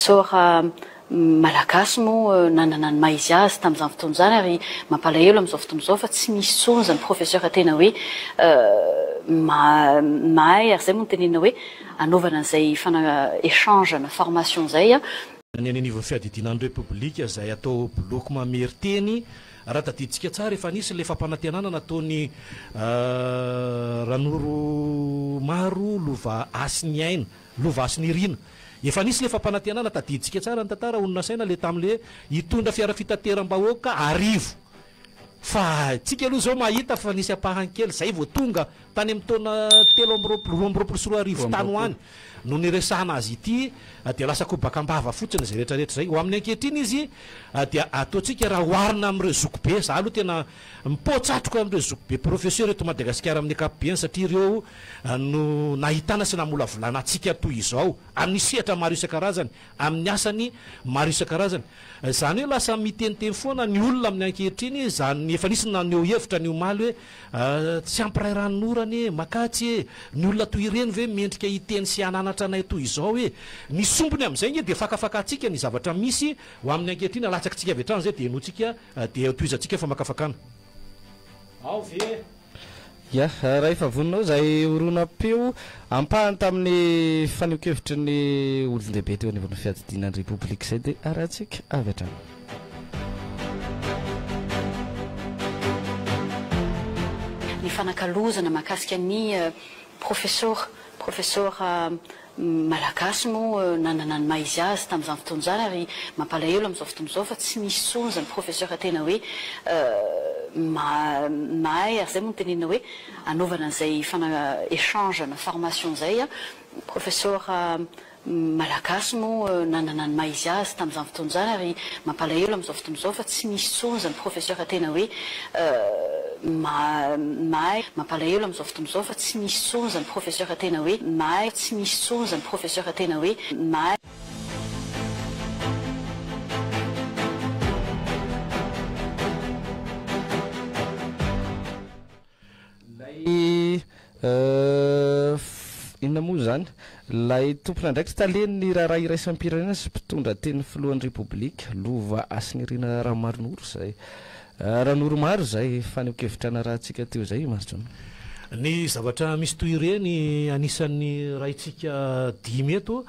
professeur malagasy moa nanana ny maizy azy tamin'izany fotoana izany ary mampalahelo amin'izao fotoana izao fa tsy misy tsony zany professeur tena hoe mahay ary zay moa tenena hoe anaovana an'izay échange na formation zay ny anivon'ny fiadidinan'ny repoblika zay atao bloc mamery-teny raha tadiditsika tsara efa nisy le fampanantenana nataony ranoro maro lova asiny aina lova asiny irina efa nisy le fampanantenana tadiditsika tsara ny tantara onona saina le tamin'le hitondra fiara fitateram-bahoaka arivo fa tsika aloha zao mahita fa nisy ampahankely zay vao tonga tany amin'ny taona 3 tany hoany no niresahana azy ity dia lasa kobakambava fotsiny zay rehetrarehetra zay ho amin'ny ankehitriny izy dia ataontsika raha oharina amin'ireo zokobe za aloha tena mipotsatroka amin'ireo zokobe professeur eto Madagasikara amin'ny ankapobeny satria ireo no nahitana sy namolavolana atsika toy izao amin'ny sehatra maro isan-karazany amin'ny asany maro isan-karazany zany hoe lasa miteniteny foana ny olona amin'ny ankehitriny zany efa nisy naneo hevitra ny omaly hoe tsy ampiray ranonorany makatsy ny olona toy ireny ve mendrika hiteny sy ananatra anay toy izao hoe ny sombony amin'izay nge dia fakafakatsika ny zavatra misy ho amin'ny ankehitriny alatsakitsika avy hatrany zay dia enotsika dia toizantsika fa makafakana ao ve ya raha efa voninao zay orona-peo ampahany tamin'ny faneokevitry ny olon-dehibe teo anivon'ny fiadidinan'ny repoblika zay dia arahantsika avy hatrany ny fanakalozana mahakasika ny professeur malagasy moa nanana ny maizy azy tamin'izany fotoana izany ary mampalahelo amin'izao fotoana izao fa tsy misy tsony zany professeur tena hoe mahay ary zay moa tenena hoe anaovana an'izay échange na formation zay professeur malagasy moa nanana ny maizy azy tamin'izany fotoana izany ary mampalahelo amin'izao fotoana izao fa tsy misy tsony zany professeur tena hoe mahay mampalahelo amin'izao fotoana izao fa tsy misy tsony zany professeur tena hoe mahay tsy misy tsony zany professeur tena hoe mahay inona moa zany lay tompona ndraiky tsy taleny raharaha iraisampirenena sy mpitondra teny filohan'ny repoblika lova asinirina raha maronoro zay ranoro maro zay faneokevitrana raha tsika teo zay maritro ny zavatra misy toy ireny anisan'ny raha itsika dimy eto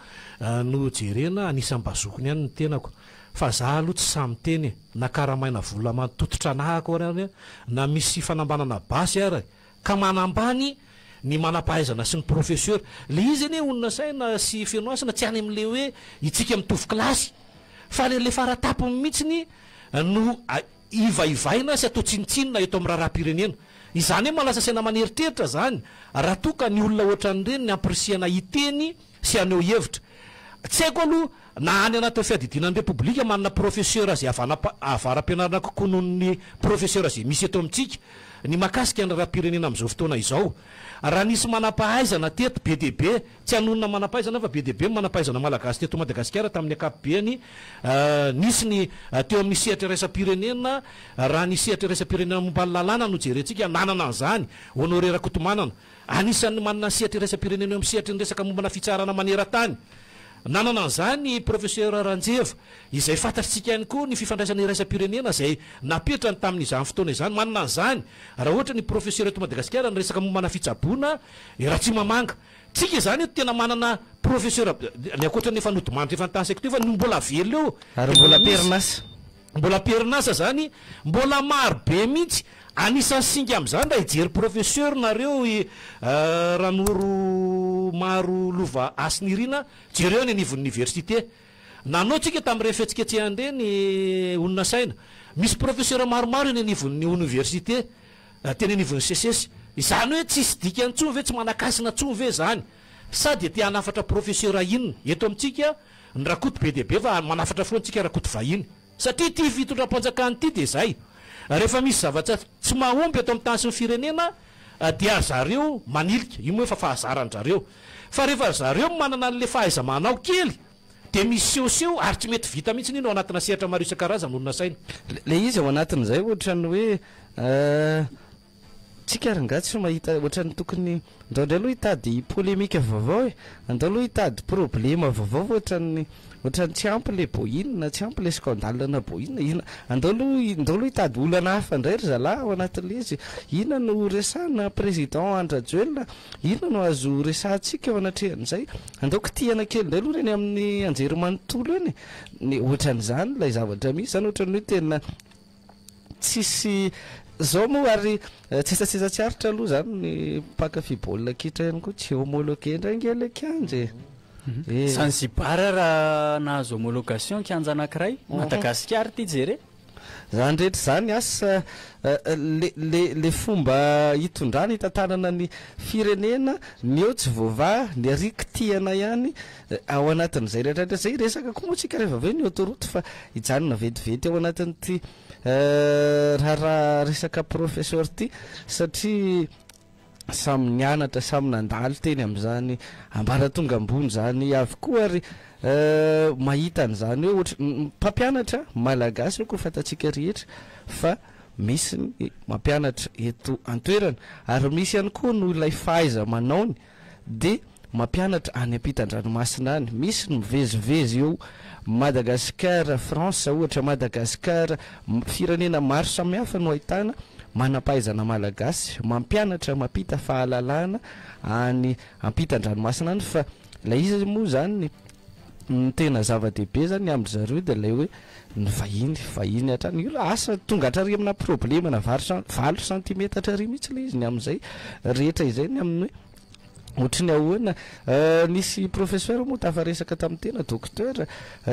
no jerena anisan'ny bazokony ihany ny tenako fa za aloha tsy samy teny na karamaina vola matototra anahako ary na misy fanambanana basy ary ka manambany ny manampahaizana sy ny professeur le izy anie onona saina sy fenoasina tsy any amin'le hoe itsika mitovy klasy fa le faratapony mihitsiny no ivaivaina sy atao tsinitsinina eto amin'ny raharaha-pirenena izany hoe malasa saina maneritreritra zany raha toka ny olona ohatran'ireny ny ampirisiana hiteny sy aneo hevitra tsy haiko aloha na any anaty fiadidinan'ny repoblika manana professeur zay avara-pianarana kokoa noho ny professeur zay misy eto amintsika ny makasika ny raha-pirenena amin'izao fotoana izao raha nisy manampahaizana teto be dehibe tsy anonona manampahaizana fa be dehibe manampahaizana malagasy teto Madagasikara tamin'ny ankapobeny nisy ny teo amin'ny sehatra iraisam-pirenena raha ny sehatra iraisam-pirenena momba ny lalàna no jerentsika nanana an'izany Honoré Rakotomanana anisan'ny manana sehatra iraisam-pirenena eo amin'ny sehatra ny resaka mombana fitsarana manera-tany nanana an'izany professeur Ranjeva izay fantatritsika ihany koa ny fifandraisana iraisam-pirenena zay napetrany tamin'izany fotoana izany manana an'izany raha ohatra ny professeur eto Madagasikara ny resaka mombana fitsaboana raha tsy mamanga tsika zany eto tena manana professeur ny akoatra ny fanodimandry efa nitansako teo fa ny mbola velo eo ary mbola perinasa zany mbola maro be mihitsy anisan'ny singa amin'izany raha hijery professeur nareo ranoro maro lova asinirina jereo ny anivon'ny université nanao tsika tamin'ny refetsiketsehan'ireny onona saina misy professeur maromaro eny anivon'ny université teny anivon'ny CSS izany hoe tsisy dikany tsony ve tsy manakasina tsony ve zany sady te hanafatra professeur inona eto amintsika ny rakoto be dehibe fa manafatra foantsika rakoto vahiny satria ty fitondram-panjakany ity de zay rehefa misy zavatra tsy mahomby eto amin'ny tany sy ny firenena dia zareo manilika io moa efa fahazaran-jareo fa rehefa zareo manana an'le fahaiza-manao kely de misy seoseo ary tsy mety vita mihitsy nino ao anatina sehatra maro isan-karazany olona saina le izy ao anatin'izay ohatrany hoe tsika ranga tsy mahita ohatrany tokony ndraindray aloha hitady polémika vaovao andao aloha hitady problema vaovao ohatrany tsy ampy le boinina tsy ampy le scandale na boinina ina andao aloha hitady olana hafa indray ry zalahy ao anatin'le izy ina no resana président Andra Joelina ina no azo resantsika ao anatrehan'izay andao kitiana kely indray aloha reny amin'ny anjery manontolo eny ny ohatran'izany ilay zavatra misy zany ohatrany hoe tena tsisy zao moa ary tsetsatsetsa tsy aritra aloha zany ny mpakafy baolina kitra ihany koa tsy homologué indray ngely kianje Zanzibar raha nahazo homologation kianja anankiray Madagasikara ty jere zany rehetra zany asa le fomba hitondrana hitantanana ny firenena ny eo tsy voava ny arikitiana ihany ao anatin'izay rehetrarehetra zay resaka koa moa tsika rehefa avy eo ny autoroute fa hijanona vetivety ao anatin'ity raha resaka professeur ty satria samy nianatra samy nandalo teny amin'izany ambaratonga ambony zany avy koa ary mahita an'izany hoe ohatra mpampianatra malagasy koa fantatsika rehetra fa misy ny mampianatra eto antoerana ary misy ihany koa no ilay fahaiza manaony de mampianatra any ampitan-dranomasina any misy ny mivezivezy eo Madagasikara France ohatra Madagasikara firenena maro samihafa no ahitana manampahaizana malagasy mampianatra mampita fahalalana any ampitan-dranomasina any fa ilay izy moa zany ny tena zava-dehibe zany amin'ny zareo de ilay hoe ny vahiny hatrany io asa tonga hatrary amina problema na valo centimètre hatrary mihitsy le izy ny amin'izay rehetra izay ny amin'ny hoe ohatrany ahoana nisy professeur moa tafaresaka tamin'ny tena docteur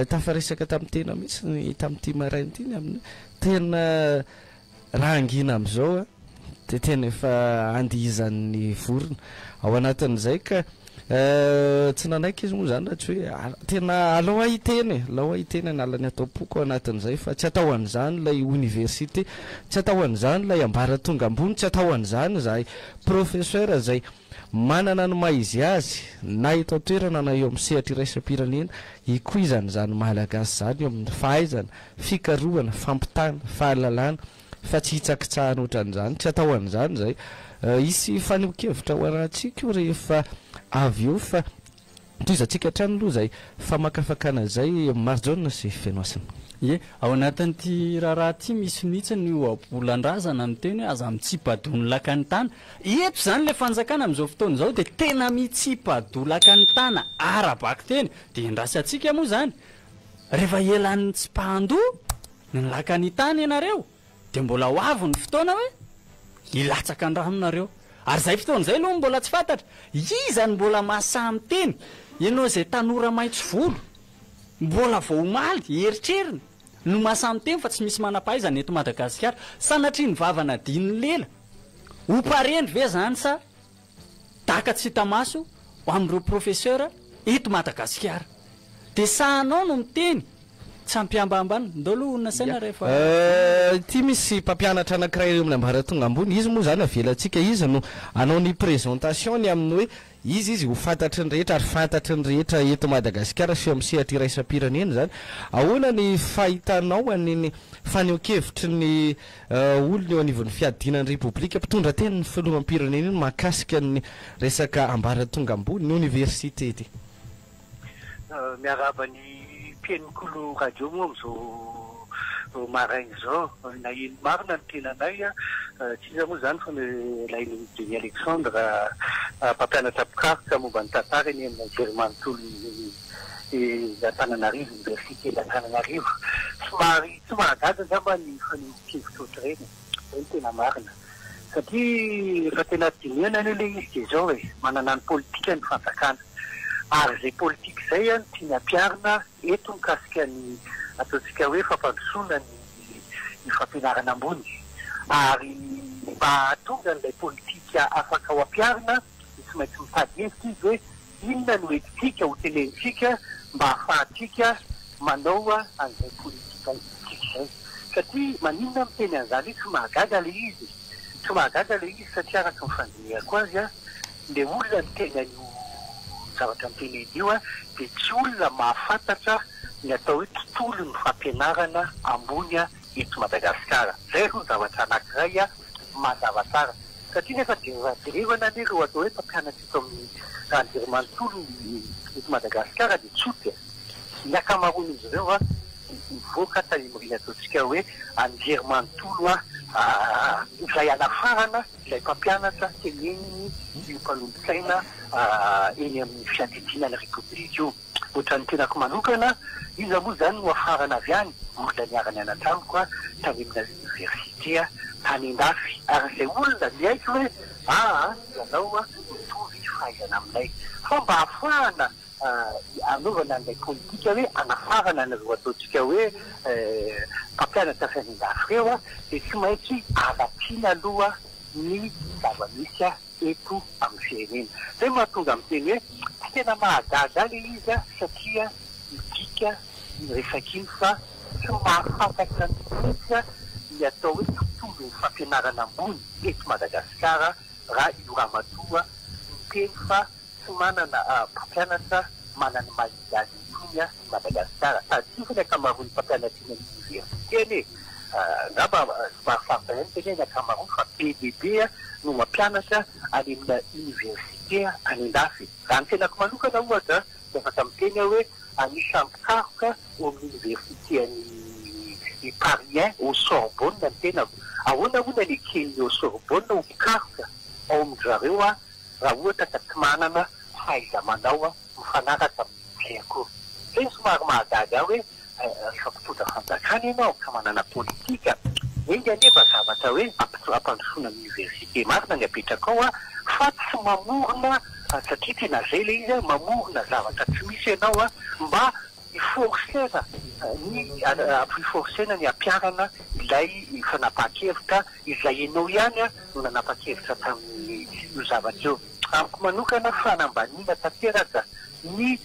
tafaresaka tamin'ny tena mihitsy tamin'ity marain'ity ny amin'ny tena raha angina am'izao de tena efa andihizan'ny vorona ao anatin'izay ka tsy nanaiky izy moa zany raha tsy hoe tena alao ahiteny analany atao poko ao anatin'izay fa tsy atao an'izany lay université tsy atao an'izany lay ambaratonga ambony tsy atao an'izany zahay professeur zay manana ny maizy azy na eto toerana na eo amin'ny sehatra iraisam-pirenena ikoizan'izany malagasy zany eo amin'ny fahaizana fikarohana fampitana fahalalana fa tsy hitsakitsahana ohatran'izany tsy atao an'izany zay isy faneho-kevitra ho anatsika io rehefa avy eo fa toizatsika hatrany aloha zay fa makafakana zay marjona sy fenoasina ye ao anatin'ity raharaha ty misy mihitsy ny abolan-drazana ny teny hoe aza mitsipahadony lakany tana eto zany le fanjakana amin'izao fotoana izao de tena mitsipahadolakany tana arabaky teny de indrasy atsika moa zany rehefa elan'ny tsy mpahandoa ny lakany tany ianareo de mbola ho avy ny fotoana hoe ilatsaka andranonareo ary zay fotoana zay aloha mbola tsy fantatra izany mbola mahasamy teny ianao zay tanora maitso volo mbola vao omaly eritreriny no mahasamy teny fa tsy misy manam-pahaizana eto Madagasikara sanatria ny vavana diny lela ho pareny ve zany sa daka tsy hita maso ho amin'ireo professeur eto Madagasikara de sahanao no miteny tsy ampiambambany ndao aloha olona saina rehefa ty misy mpampianatra anankiray eo amin'ny ambaratonga ambony izy moa zany avelatsika izy no anao ny présentation ny amin'ny hoe izy ho fantatry ny rehetra ary fantatry ny rehetra eto Madagasikara sy eo amin'ny sehatra iraisam-pirenena zany ahoana ny fahitanao aniny faneho-kevitry ny olona eo anivon'ny fiadinan'ny repoblika mpitondra tena ny filoham-pirenena iny mahakasika ny resaka ambaratonga ambony ny université ty miarabany mpianikolo radio moa am'izao maraigny zao na ino marina ny tenanay tsy iza moa zany fa lainy Denis Alexandre mpampianatra pikaroka momba ny tantara eny amin'ny Anjerimanontolo Antananarivo université d'Antananarivo somary tsy mahagaga ngamba ny faneho-kevitra ohatr'ireny zay tena marina satria efa tena dinihana anie le izy de zao hoe manana ny politika ny fanjakana ary zay politika zay any tiany ampiarina eto mikasika ny ataontsika hoe fampandrosoana ny fampianarana ambony ary mba tonga n'ilay politika afaka ho ampiarina tsy maintsy mitady hevitra izy hoe inona no etika ho tenenitsika mba ahafahantsika manao an'izay politika itsika zay satria maninona miteny an'izany izy tsy mahagaga le izy satria araka mifandinihako azy le olona ny tena io zavatra miteneny io de tsy olona mahafantatra ny atao hoe tontolo ny fampianarana ambony eto Madagasikara zay ro zavatra anankiray mazava tsara satria nefa derevana le ro atao hoe mpampianatra ito amin'ny Andriamantolo eto Madagasikara dia tsotra ny akamaroan'izy ireo a mivoaka tarimorina ataontsika hoe Andriamantolo izay anafarana ilay mpampianatra teneniny io mpanolontsaina eny amin'ny fiantetsinana repoblika io. Ohatran'ny tenako manokana izy moa zany no afarana avy any olona niarany anatamiko a tany amina université tany andafy ary izay olona miaiky hoe ianao a mitovy fahaizana aminay fa mba ahafahana anaovana an'ilay politika hoe anafarana anareo ataontsika hoe mpampianatra avy any andafy reo a dia tsy maintsy avakiana aloha ny zava-misy eto amin'ny firenena. Zay mahatonga amin'ny teny hoe tena mahagaga le izy satria midika miresaka iny fa tsy mahafantatra ny mihitsy ny atao hoe tontolo ny fampianarana ambony eto Madagasikara raha io ramatoa miteny fa tsy manana mpampianatra manana mahiazy iny Madagasikara sady tsy fa ny akamaroany mpampianatra iny amin'ny université eny ngamba mahafarana teny ny akamaroany fa PDB no mampianatra any amina université any andafy. Raha ny tenako manokana ohatra dia afaka miteny hoe anisan'ny mikaroka ao amin'ny université any Paris au Sorbonne ny tenako. Ahoana hoana ny kely au Sorbonne ho mikaroka ao amin'ny zareo raha ohatra ka tsy manana fahaiza-manao mifanaraka amin'ny akory. Zay somary mahagaga hoe rehefa mpitondra fanjakana ianao ka manana politika enga anefa zavatra hoe ampandrosoana amin'ny université marina ny apetraka ao fa tsy mamorona satria tena zay le izy mamorona zavatra tsy misy ianao mba iforcena ny ampiarana ilay fanapa-kevitra izay ianao ihany no nanapa-kevitra tamin'ny io zavatra io. Amiko manokana fanambaniana tanteraka ny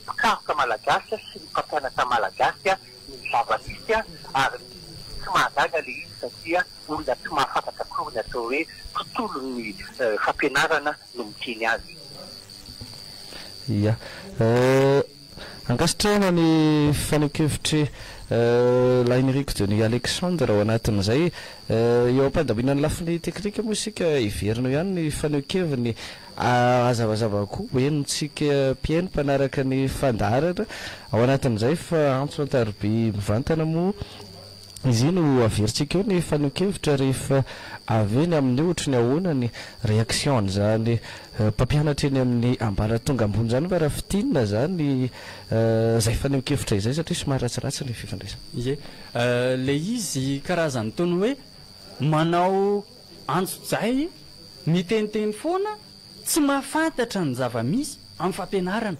mpikaroka malagasy sy ny mpampianatra malagasy ny zava-misy ary tsy mahagaga le izy satria olona tsy mahafantatra akory ny atao hoe tontolo ny fampianarana no miteny azy. Ia ankasitrahana ny fanekevitry lainiriko dia ny Alexandre ao anatin'izay eo am-pandamina ny lafiny teknika moa isika iverina ihany ny fanekeviny azavazava koa hoenontsika mpiaino mpanaraka ny fandaratra ao anatin'izay fa antso antaroby mivantana moa izy io no averintsika eo ny fanekevitra rehefa aveny amin'ny ohatra ny ahoana ny réaction zany mpampianatra eny amin'ny ambaratonga ambony zany fa raha fitinina zany zay fanekevitra izay satria somary ratsiratsy ny fifandraisana. Ie le izy karazany tony hoe manao antso-jay miteniteny foana tsy mahafantatra ny zava-misy amin'ny fampianarana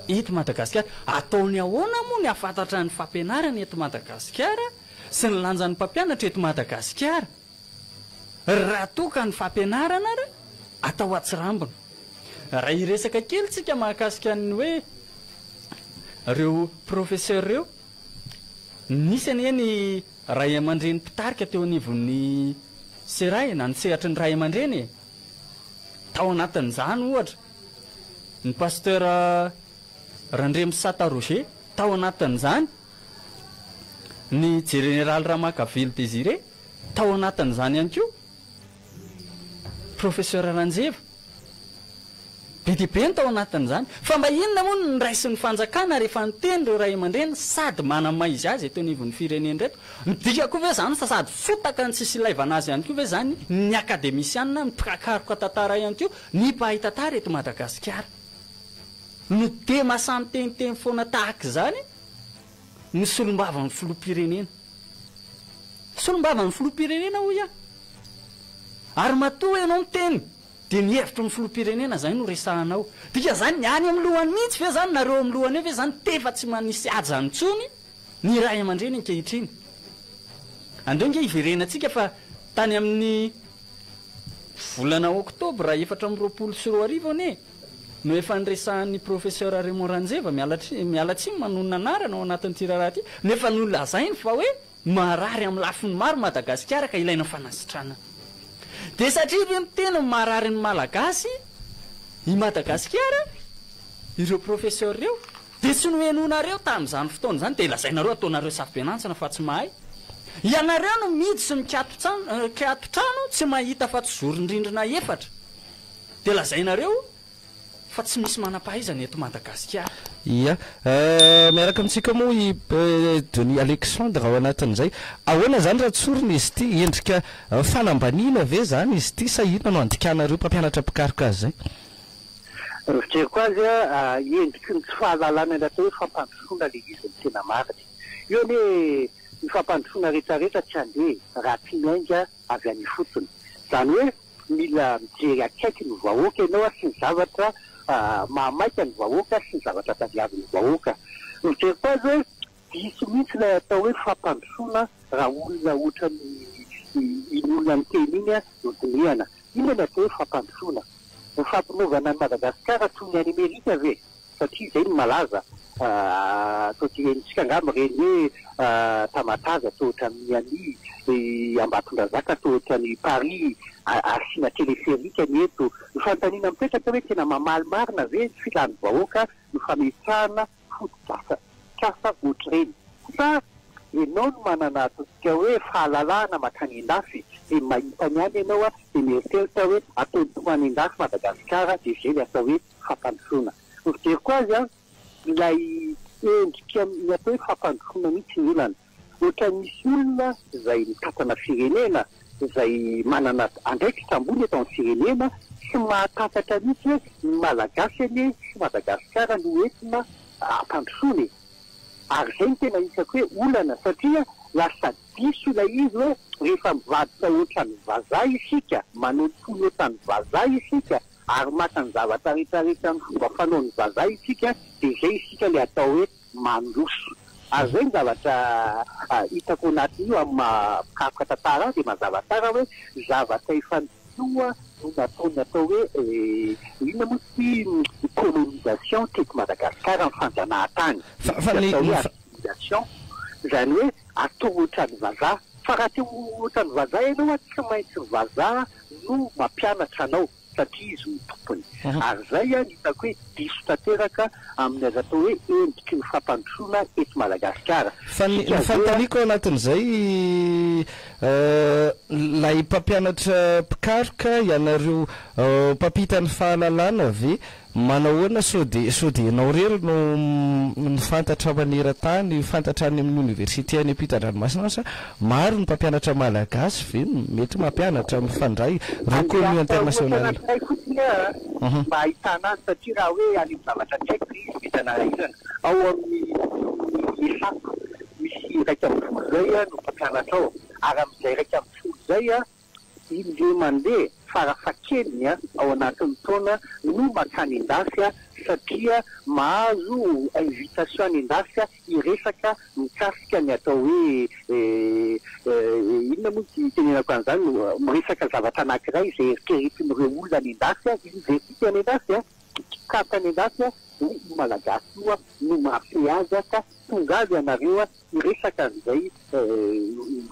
eto Madagasikara. Ataony ahoana moa ny ahafantatra ny fampianarana eto Madagasikara sy ny lanjan'ny mpampianatra eto Madagasikara raha toka ny fampianarana atao atsirambina. Raha iresaka kely tsika mahakasika ny hoe reo professeur reo nisy any eny ray aman-dreny mpitarika teo anivon'ny seray na ny sehatry ny ray aman-dreny tao anatin'izany ohatra ny pasteur Randremy Sata Roger tao anatin'izany ny général Ramakavily Désiré tao anatin'izany ihany koa professeur Ranjeva BDP tao anatin'izany fa mba inona moa ny raisy ny fanjakana rehefa niteny reo ray aman-dreny sady manama izy azy eto anivon'ny fireneny reto midika koa ve zany sady fotaka ny tsisy ilaivana azy ihany koa ve zany ny akademisianina ny mpikaroka tantara ihany koa ny mpahay tantara eto Madagasikara no tema samy teniteny foana tahaka zany ny solombavan'ny filoham-pirenena solombavan'ny filoham-pirenena hoy ary matoa ianao miteny dia ny hevitro ny filoham-pirenena zay no resahanao dika zany ny any amin'ny lohany mihitsy ve zany nareo amin'ny lohany eo ve zany tefa tsy manisy ajany tsony ny ray aman-dreny ankehitriny. Andeo nge iverenantsika fa tany amin'ny volana oktobra 2024 ane no efa niresahan'ny professeur Raymond Ranjeva mialatsiny manonona anarana ao anatin'ity raharaha ty nefa nolazainy fa hoe marary amin'ny lafiny maro Madagasikara ka ilaina fanasitrana. Dia satria ve miteny marary ny malagasy i Madagasikara ireo professeur reo dia tsy noenonareo tamin'izany fotoana izany dia lazainareo ataonareo safi-pianantsana fa tsy mahay ianareo no midy sy mikatotrano tsy mahita fa tsoron-drindrina efatra dia lazainareo fa tsy misy manam-pahaizana eto Madagasikara. Ia, miaraka amintsika moa i Denis Alexandre ao anatin'izay. Ahoana zany raha tsorina izy ity, endrika fanambaniana ve zany izy ity sa inona no andikanareo mpampianatra pikaroka azy zay? Fijeriko azy endriky ny tsy fahalalana indray hoe fampandrosoana le izy ny tena mariny. Io ny ny fampandrosoana rehetrarehetra tsy handeha raha tsy miainga avy any fotsiny. Zany hoe mila mijery akaiky ny vahoaka ianao sy ny zavatra mahamaika ny vahoaka sy ny zavatra tadiavin'ny vahoaka. Fijeriko azy hoe diso mihitsy ilay atao hoe fampandrosoana raha olona ohatra ny olona miteny iny no dinihana. Ino ny atao hoe fampandrosoana? Ny fampinaovana ny Madagasikara toy ny any Amerika ve? Satria izay no malaza. Toatirensika angamba reny hoe Tamatave atao ohatran'ny any Ambatondrazaka atao ohatran'ny Paris, asina teleferika ny eto. Ny fanontaniana mipetraka hoe tena mamaly marina ve ny filan'ny vahoaka no fametahana foto-kasa ohatr'ireny. Sa ianao no manana ataontsika hoe fahalalana makany an-dafy dia mahita ny any ianao dia mieritseritra hoe ataony tomany an-dafy Madagasikara dia izay le atao hoe fampandrosoana. Fijeriko azy ilay endrika ny atao hoe fampandrosoana mihitsy ny olana. Ohatra misy olona izay mitantana firenena, izay manana andraikitra ambony eto amin'ny firenena, sy mahatakatra mihitsy hoe ny Malagasy anie sy Madagasikara no entina ampandrosoana. Ary izay no tena hitako hoe olana satria lasa diso ilay izy hoe rehefa mivadika ohatran'ny vazaha isika, manontolo ohatran'ny vazaha isika, ary maka ny zavatra rehetrarehetra ny fomba fanaon'ny vazaha isika, dia izay isika le atao hoe mandroso. Ary izay ny zavatra hitako anatin'io amin'ny pikaroka tantara dia mazava tsara hoe zavatra efa noa no nataony atao hoe inona moa sy colonisation teto Madagasikara amin'ny fanjanahantany. Atao hoe assimilation, izany hoe atao ohatran'ny vazaha. Fa raha teo ohatran'ny vazaha ianao tsy maintsy vazaha no mampianatra anao satria izy ny tompony. Ary izay hitako hoe diso tanteraka amin'ny azy atao hoe endriky ny fampandrosoana eto Madagasikara. Fa ny fanontaniako anatin'izay lay mpampianatra pikaroka ianareo mpampita ny fahalalana ve manao ahoana sao dia ianao rery no mifantatra maneran-tany, fantatra any amin'ny université any ampitan-dranomasina sa maro ny mpampianatra malagasy ve mety mampianatra mifandray reconnu international? Mba ahitana azy satria raha hoe any amin'ny zavatra tsy haiko izy vitana irana ao amin'ny efapo misy raika amin'ny folo zay no mpampianatra ao, ary amin'izay raika amin'ny folo zay indray mandeha farafakeliny ao anatin'ny taona no makany an-dafy satria mahazo invitation any an-dafy hiresaka mikasika ny atao hoe inona moa tsy tenenako an'izany miresaka zavatra anankiray izay eritreretin'ireo olona any an-dafy université any an-dafy kapa any an-dafy ny malagasy io no mafy azy ka tonga avy ianareo hiresaka an'izay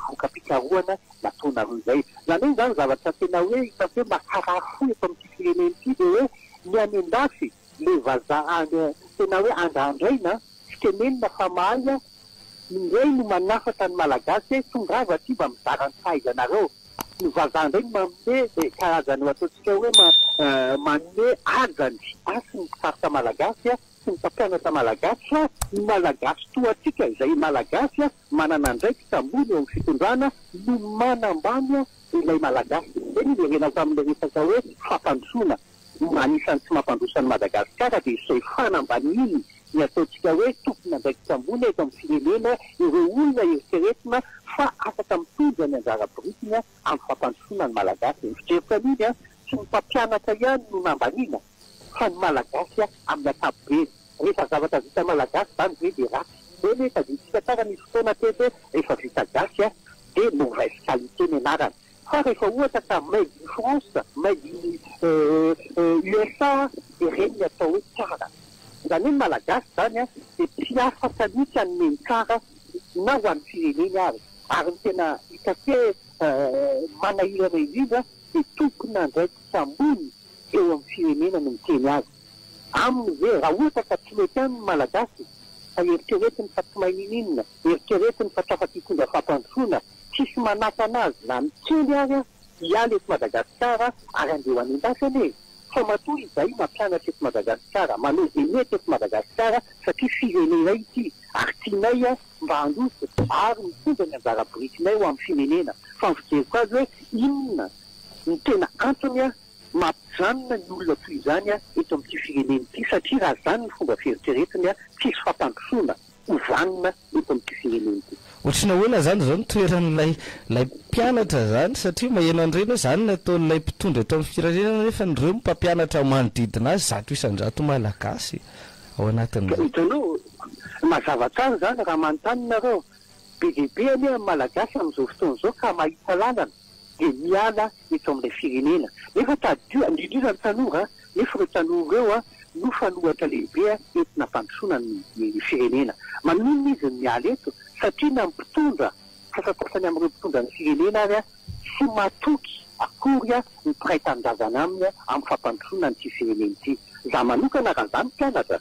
voka-pikaroana nataonareo izay. Zany hoe zany zavatra tena hoe hitako hoe makarafo eto amin'ity firenena ity dia hoe ny any an-dafy le vazaha tena hoe andrandraina fitenenina fa mahay indray no manafatra ny malagasy tonga avy aty mba mizara ny fahaizanareo. Ny vazaha indray no manome karazany ataontsika hoe manome ajany asy ny pikaroka malagasy sy ny mpampianatra malagasy fa ny malagasy toatsika izay malagasy manana andraikitra ambony eo amin'ny fitondrana no manambany ilay malagasy. Izay no renako amin'ilay resaka hoe fampandrosoana. Anisan'ny tsy mampandroso any Madagasikara dia izay fanambaniny ny ataontsika hoe tompony andraikitra ambony eto amin'ny firenena ireo olona eritreretina fa afaka mitondra ny anjara biritina amin'ny fampandrosoana ny malagasy. Ny fijeriko an'iny tsy ny mpampianatra ihany no nambanina fa ny malagasy amin'ny ankapobeny. Rehefa zavatra vita malagasy zany hoe dia ratsy. Eny taditsika tsara misy fotoana teto rehefa vita gasy dia mauvaise qualité ny anarany. Fa rehefa ohatra ka made in France, made in USA dia reny atao hoe tsara. Zany hoe malagasy zany dia tsy afaka mihitsy hanome tsara na ho an'ny firenena ary. Ary ny tena hitako hoe manahirana indrindra dia tompony andraikitra ambony eo amin'ny firenena no miteny azy. Amin'izay raha ohatra ka tsy mety any malagasy fa eritreretiny fa tsy mahay ninina, eritreretiny fa tsy afaka hitondra fampandrosoana tsisy manakana azy na mitsely ary a hiala eto Madagasikara ary andeho any an-dasany e. Fa matoa izay mampianatra eto Madagasikara, manao izay mety eto Madagasikara satria firenena ity ary tianay a mba handosy ary mitondra ny anjara birikinay ho amin'ny firenena. Fa mijeriko azy hoe inona ny tena antony a mampijanona ny olona toy izany a eto amin'ity firenena ity satria raha zany ny fomba fieritreretiny a tsisy fampandrosoana hovanona eto amin'ity firenena ity. Ohatrina hoena zany zao nitoeran'ilay mpianatra zany satria maheno an'ireny zany nataon'ilay mpitondra eto amin'ny firenena nefa nireo mpampianatra manodidina azy 100 malagasy ao anatin'izay. Hitanao mazava tsara zany raha manontany nareo be dia be anie malagasy amin'izao fotoana izao ka mahita lalana dia miala eto amin'ilay firenena. Nefa tadio indrindra ny tanora nefa ireo tanora ireo a no fanohatra lehibe entina fampandrosoana ny firenena. Maninona izy ny miala eto satria na mpitondra fasatasany amin'ireo mpitondra ny firenena ary a sy matoky akory a ny mpiray tandavana aminy amin'ny fampandrosoana nyity firenena ity. Za manokana raha zany mpianatra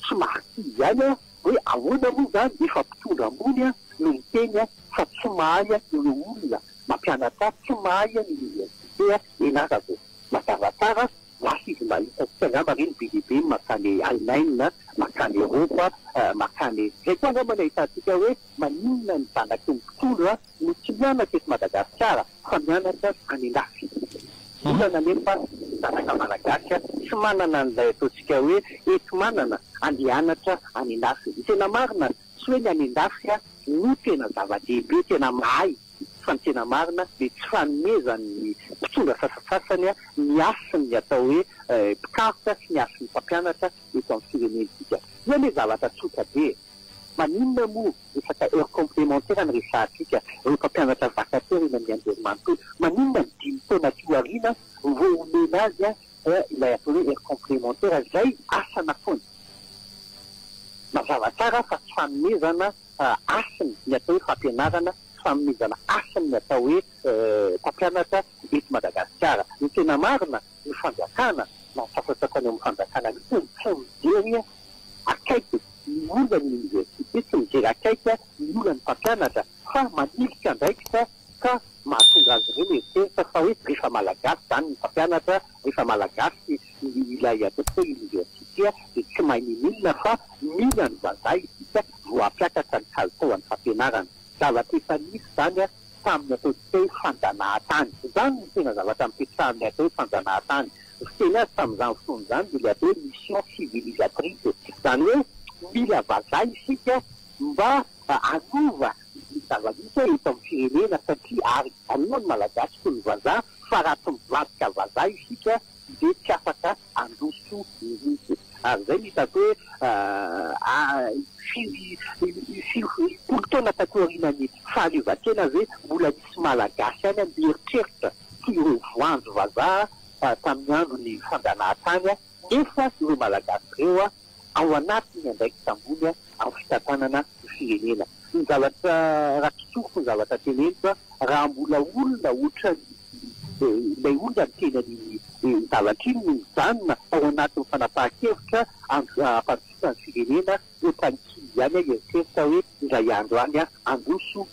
somary tia ihany a hoe ahoana moa zany efa mpitondra ambony a no miteny a fa tsy mahay a ireo olona mampianatra tsy mahay a ny université enarako. Mazava tsara lasa izy mahita angamba reny be dia be makany Allemagne, makany Europa, makany zay koa angamba nahitantsika hoe maninona ny zanaky ny mpitondra no tsy mianatra eto Madagasikara fa mianatra any an-dafy. Olana nefa zanaka malagasy tsy manana an'ilay ataontsika hoe eto manana andehanatra any an-dafy. Ny tena marina tsy hoe ny any an-dafy no tena zava-dehibe tena mahay fa ny tena marina dia tsy fanomezan'ny mpitondra sasasasany ny asiny atao hoe mpikaroka sy ny asiny mpampianatra eto amin'ny firenena isika. Io ilay zavatra tsotra be. Maninona moa resaka heure complémentaire ny resahatsika ireo mpampianatra vacataire eny amin'ny Andriamanitoa. Maninona ny 5 taona aoriana vao omena azy ilay atao hoe heure complémentaire izay asana foana. Mazava tsara fa tsy fanomezana asiny ny atao hoe fampianarana, fanomezana asiny ny atao hoe mpampianatra eto Madagasikara. Ny tena marina ny fanjakana na safatsakany amin'ny fanjakana ny tsy mijery akaiky ny olona ny université, tsy mijery akaiky ny olona ny mpampianatra fa manilika ndraikitra ka mahatonga azy ireo eritseritra fa hoe rehefa malagasy zany ny mpampianatra, rehefa malagasy ilay atao hoe université dia tsy mahay milina fa mila ny vazaha isika vo ampiakatra ny kalitaon'ny fampianarana. Zavatra efa nisy zany tamin'ny ataontsika hoe fanjanahantany. Zany ny tena zavatra mipetrahan'ny atao hoe fanjanahantany. Fiteny azy tamin'izany fotoana zany dia ilay atao hoe mission civilisatrice. Zany hoe mila vazaha isika mba anova ny zava-misy eto amin'ny firenena satria ary alohan'ny malagasy toy ny vazaha fa raha tsy mivadika vazaha isika dia tsy afaka androso ny misy. Ary zay hitako hoe polotona takorinany fahaleovan-tena hoe mbola nisy malagasy any mieritreritra ty ireo voanjo vazaha tamin'ny andro ny fanjanahantany nefa ireo malagasy ireo ao anatiny andraiky tambony amin'ny fitantanana ny firenena. Ny zavatra raha kitsoko ny zavatra teneniko raha mbola olona ohatra ilay olona ny tenany zavatra iny mijanona ao anatin'ny fanapahan-kevitra ampandrosoana ny firenena efa nikizy ihany eritreritra hoe indray andro any androso